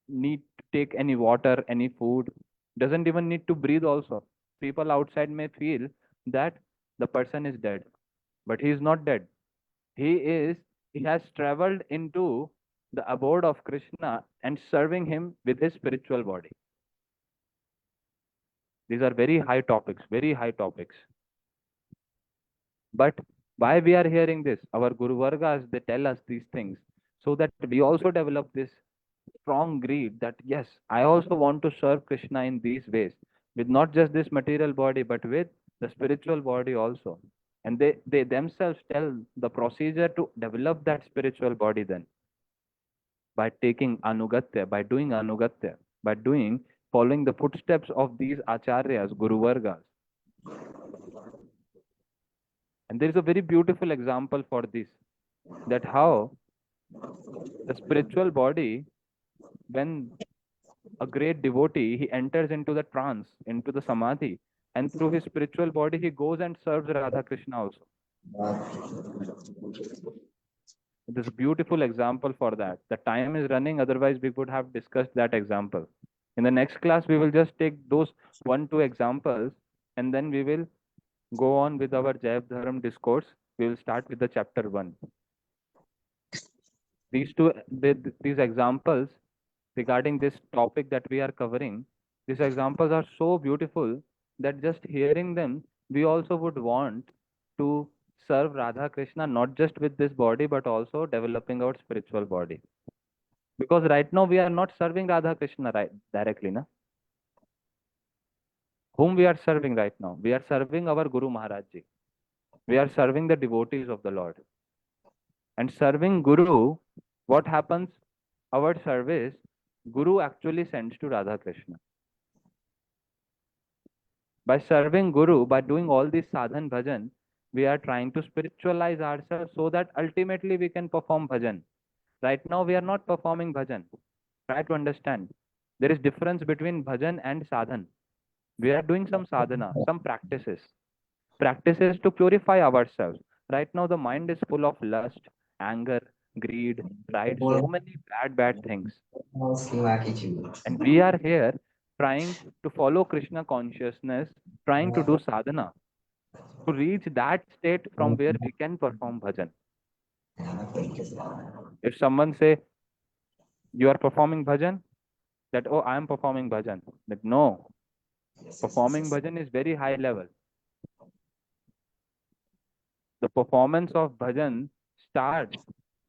S3: need to take any water, any food, doesn't even need to breathe also. People outside may feel that the person is dead, but he is not dead. He is, he has traveled into the abode of Krishna and serving him with his spiritual body. These are very high topics, very high topics. But why we are hearing this? Our Guru Vargas, they tell us these things so that we also develop this strong greed that yes, I also want to serve Krishna in these ways, with not just this material body, but with the spiritual body also. And they themselves tell the procedure to develop that spiritual body then by taking anugatya, by doing anugatya, by doing following the footsteps of these acharyas, Guru Vargas. And there is a very beautiful example for this, that how the spiritual body, when a great devotee, he enters into the trance, into the samadhi, and through his spiritual body, he goes and serves Radha Krishna also. There's a beautiful example for that. The time is running, otherwise, we could have discussed that example. In the next class, we will just take those 1, 2 examples, and then we will go on with our Jaiva Dharma discourse. We will start with the chapter 1. These examples regarding this topic that we are covering, these examples are so beautiful that just hearing them, we also would want to serve Radha Krishna not just with this body but also developing our spiritual body. Because right now we are not serving Radha Krishna directly, na? Whom we are serving right now? We are serving our Guru Maharaj Ji. We are serving the devotees of the Lord. And serving Guru, what happens? Our service, Guru actually sends to Radha Krishna. By serving Guru, by doing all this sadhan bhajan, we are trying to spiritualize ourselves so that ultimately we can perform bhajan. Right now we are not performing bhajan. Try to understand. There is difference between bhajan and sadhan. We are doing some sadhana, some practices. Practices to purify ourselves. Right now the mind is full of lust, anger, greed, pride, so many bad things. And we are here trying to follow Krishna consciousness, trying to do sadhana to reach that state from where we can perform bhajan. If someone say you are performing bhajan, that oh I am performing bhajan, that no, performing bhajan is very high level. The performance of bhajan starts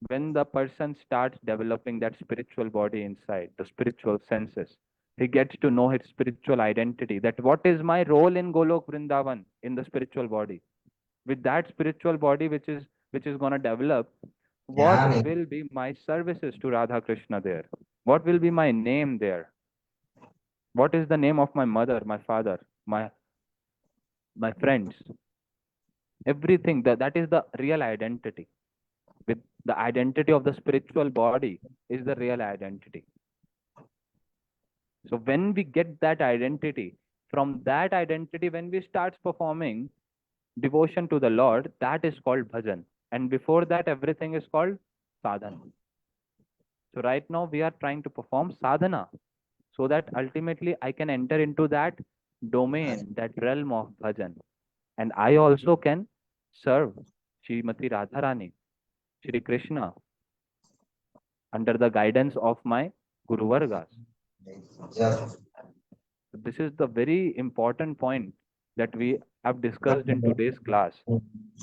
S3: when the person starts developing that spiritual body inside, the spiritual senses. He gets to know his spiritual identity, that what is my role in Golok Vrindavan in the spiritual body. With that spiritual body which is going to develop, what will be my services to Radha Krishna there? What will be my name there? What is the name of my mother, my father, my friends? Everything that is the real identity. With the identity of the spiritual body is the real identity. So when we get that identity, from that identity, when we start performing devotion to the Lord, that is called bhajan. And before that, everything is called sadhana. So right now we are trying to perform sadhana so that ultimately I can enter into that domain, that realm of bhajan. And I also can serve Srimati Radharani, Shri Krishna, under the guidance of my Guru Vargas. This is the very important point that we have discussed in today's class.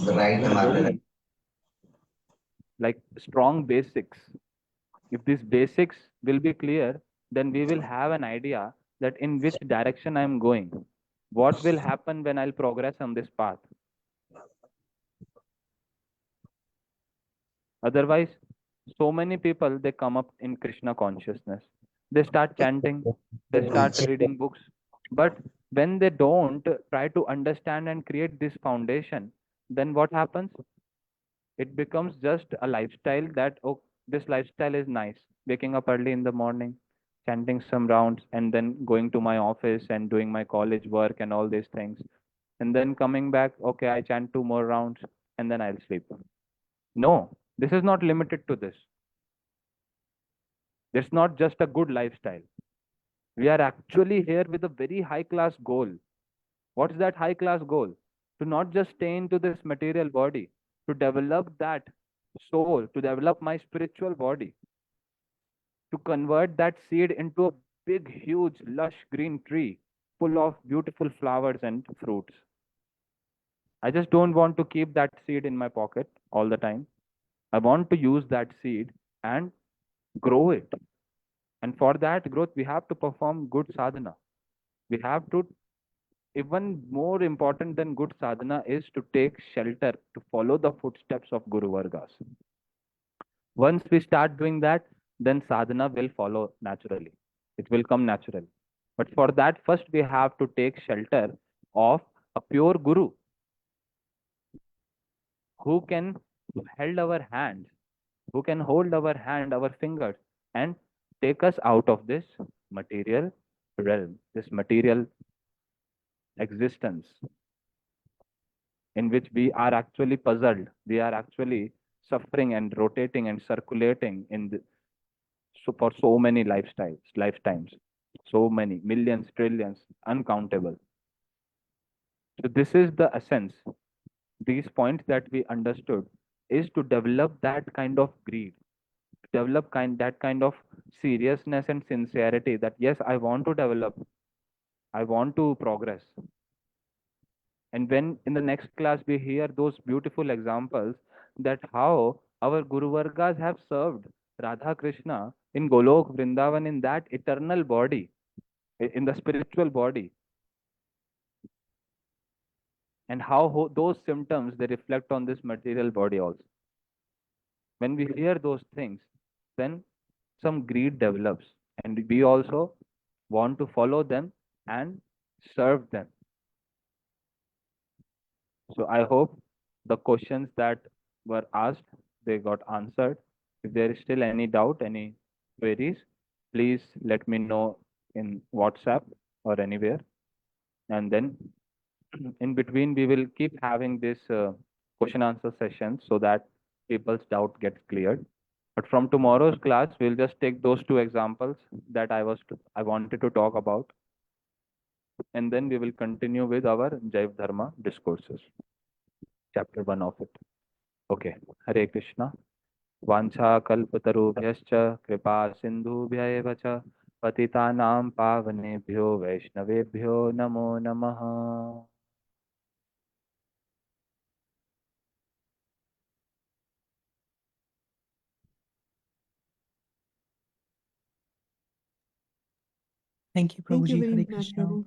S4: Right,
S3: Very like strong basics. If these basics will be clear, then we will have an idea that in which direction I am going. What will happen when I'll progress on this path? Otherwise, so many people they come up in Krishna consciousness. They start chanting, they start reading books, but when they don't try to understand and create this foundation, then what happens? It becomes just a lifestyle that, oh, this lifestyle is nice. Waking up early in the morning, chanting some rounds, and then going to my office and doing my college work and all these things. And then coming back, okay, I chant two more rounds and then I'll sleep. No, this is not limited to this. It's not just a good lifestyle. We are actually here with a very high class goal. What's that high class goal? To not just stay into this material body, to develop that soul, to develop my spiritual body, to convert that seed into a big, huge, lush green tree full of beautiful flowers and fruits. I just don't want to keep that seed in my pocket all the time. I want to use that seed and grow it. And for that growth, we have to perform good sadhana. We have to, even more important than good sadhana is to take shelter, to follow the footsteps of Guru Vargas. Once we start doing that, then sadhana will follow naturally. It will come naturally. But for that, first we have to take shelter of a pure Guru who can hold our hands, who can hold our hand, our fingers, and take us out of this material realm, this material existence in which we are actually puzzled, we are actually suffering and rotating and circulating in the, so for so many lifetimes, so many millions, trillions, uncountable. So this is the essence. These points that we understood is to develop that kind of greed, develop that kind of seriousness and sincerity that yes, I want to develop, I want to progress. And when in the next class we hear those beautiful examples that how our Guru Vargas have served Radha Krishna in Golok Vrindavan in that eternal body, in the spiritual body, and how those symptoms they reflect on this material body also. When we hear those things, then some greed develops, and we also want to follow them and serve them. So I hope the questions that were asked, they got answered. If there is still any doubt, any queries, please let me know in WhatsApp or anywhere. And then in between, we will keep having this question answer session so that people's doubt gets cleared. But from tomorrow's class, we'll just take those two examples that I wanted to talk about, and then we will continue with our Jaiva Dharma discourses, chapter 1 of it. Okay, Hare Krishna. वाञ्छाकल्पतरुभ्यश्च कृपा सिन्धुभ्य एव च पतितानां पावनेभ्यो वैष्णवेभ्यो नमो नमः.
S2: Thank you,
S5: Thank you
S2: Prabhuji.
S5: very
S2: Hare
S5: much,
S2: Krishna.
S5: Prabhu.